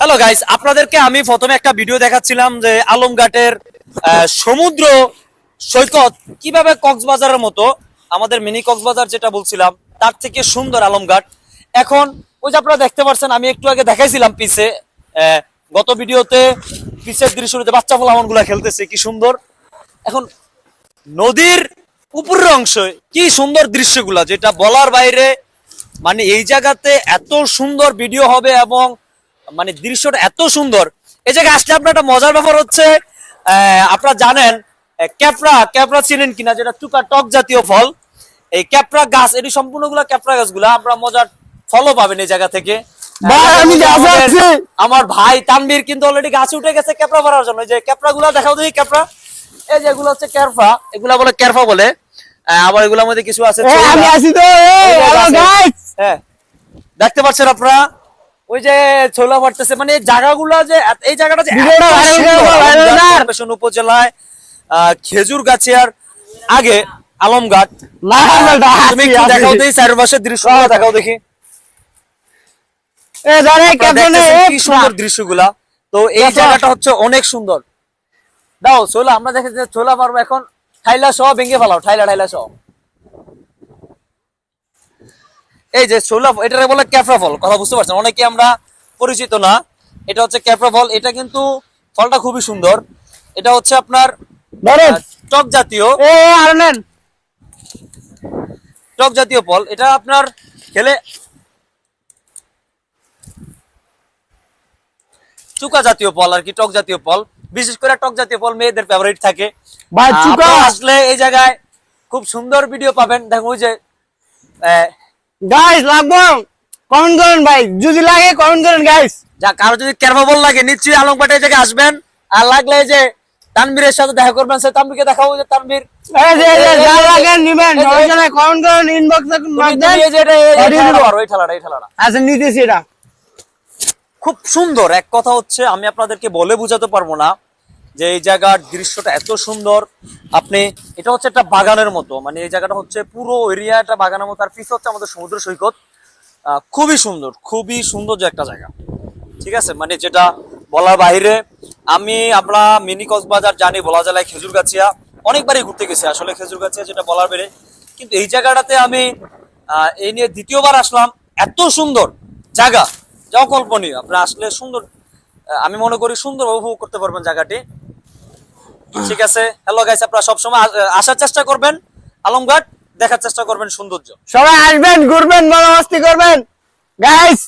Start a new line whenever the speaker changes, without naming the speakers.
Hello guys, আপনাদেরকে আমি প্রথমে একটা ভিডিও দেখাচ্ছিলাম যে আলমঘাটের সমুদ্র সৈকত কিভাবে কক্সবাজারের মতো আমাদের মিনি কক্সবাজার যেটা বলছিলাম তার থেকে সুন্দর আলমঘাট। এখন ওই যে আপনারা দেখতে পাচ্ছেন, আমি একটু আগে দেখাইছিলাম পিছে গত ভিডিওতে পিছের দৃশ্যতে বাচ্চা ফলামন গুলা খেলতেছে কি সুন্দর। এখন নদীর উপরের অংশে কি সুন্দর দৃশ্যগুলা, যেটা বলার বাইরে। মানে এই জায়গাতে এত সুন্দর ভিডিও হবে এবং মানে দৃশ্যটা এত সুন্দর। এই জায়গায় আসলে আপনার একটা মজার ব্যাপার হচ্ছে, আপনারা জানেন ক্যাপরা ক্যাপরা চিনেন কিনা, যেটা চুকা টক জাতীয় ফল। এই ক্যাপরা গাছ, এটি সম্পূর্ণগুলা ক্যাপরা গাছগুলা, আপনারা মজার ফলও পাবেন এই জায়গা থেকে। আমার ভাই তানভীর কিন্তু অলরেডি গাছে উঠে গেছে ক্যাপরা পাড়ার জন্য। যে ক্যাপরা গুলা দেখাও দেখি, ক্যাপরা এই যে এগুলো হচ্ছে ক্যারফা, এগুলা বলে ক্যারফা বলে। আবার এগুলোর মধ্যে কিছু আছে, হ্যাঁ দেখতে পাচ্ছেন আপনারা ওই যে ছোলা পড়তেছে। মানে এই জায়গাগুলো যে, এই জায়গাটা যে উপজেলায় খেজুর গাছিয়ার আগে আলমঘাট। তুমি একটু দেখাও দেখি চারপাশের দৃশ্য দেখাও দেখি, কি সুন্দর দৃশ্যগুলা। তো এই জায়গাটা হচ্ছে অনেক সুন্দর। দাও ছোলা, আমরা দেখে ছোলা পারবো এখন ঠাইলা সহ ভেঙে ফেলাও, ঠাইলা সহ। এই যে ছোলা, এটা বলে ক্যাফরা ফল, কথা বুঝতে পারছেন? অনেকে আমরা পরিচিত না, এটা হচ্ছে ক্যাফরা ফল। এটা কিন্তু ফলটা খুবই সুন্দর। এটা হচ্ছে আপনার টক জাতীয়, টক জাতীয় ফল। এটা আপনার খেলে চুকা জাতীয় ফল আর কি, টক জাতীয় ফল। বিশেষ করে টক জাতীয় ফল মেয়েদের ফেভারিট থাকে। আসলে এই জায়গায় খুব সুন্দর ভিডিও পাবেন। দেখুন ওই যে
গাইস লাগবো, কমেন্ট করেন ভাই, যদি লাগে কমেন্ট করেন গাইস।
যা কারো যদি ক্যারভাবল লাগে নিশ্চয়ই আলমঘাটে এই জায়গায় আসবেন। আর লাগলে যে তানভীরের সাথে দেখা করবেন, সে তানভীরকে দেখাবো। যে তানভীর
যা লাগে নিবেন, কমেন্ট করেন, ইনবক্সে নক দেন।
এই ঠেলাটা
আচ্ছা নিতেছি। এটা
খুব সুন্দর। এক কথা হচ্ছে, আমি আপনাদেরকে বলে বোঝাতে পারবো না যে এই জায়গার দৃশ্যটা এত সুন্দর। আপনি এটা হচ্ছে একটা বাগানের মতো, মানে এই জায়গাটা হচ্ছে পুরো এরিয়াটা বাগানের মতো। আর পিছনে হচ্ছে আমাদের সমুদ্র সৈকত। খুবই সুন্দর, খুবই সৌন্দর্য একটা জায়গা, ঠিক আছে। মানে যেটা বলার বাইরে। আমরা মিনি কক্সবাজার জানি, বলা যায় খেজুরগাছিয়া অনেকবারই ঘুরতে গেছি আসলে খেজুরগাছিয়া, যেটা বলার বাইরে। কিন্তু এই জায়গাটাতে আমি এই নিয়ে দ্বিতীয়বার আসলাম। এত সুন্দর জায়গা, যা অকল্পনীয়। আপনারা আসলে সুন্দর, আমি মনে করি সুন্দর উপভোগ করতে পারবেন জায়গাটি, ঠিক আছে। হ্যালো গাইস, আপনারা সবসময় আসার চেষ্টা করবেন আলমঘাট, দেখার চেষ্টা করবেন সৌন্দর্য।
সবাই আসবেন, ঘুরবেন, মজা মাস্তি করবেন গাইস।